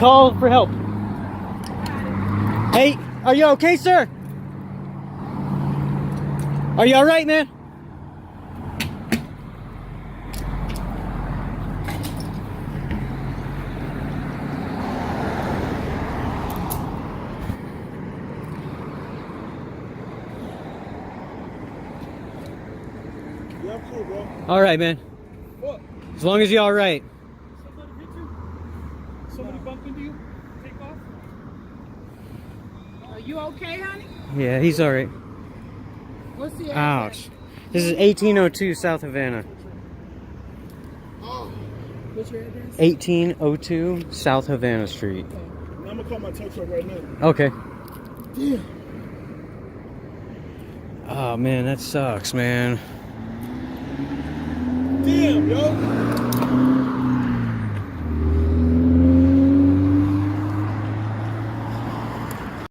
call for help. Hey, are you okay, sir? Are you all right, man? Yeah, I'm cool, bro. All right, man. What? As long as you're all right. Somebody hit you? Somebody bumped into you? Take off? Are you okay, honey? Yeah, he's all right. What's the Ouch. This is 1802 South Havana. What's your address? 1802 South Havana Street. I'm gonna call my tow truck right now. Okay. Damn. Oh man, that sucks, man. Damn, yo.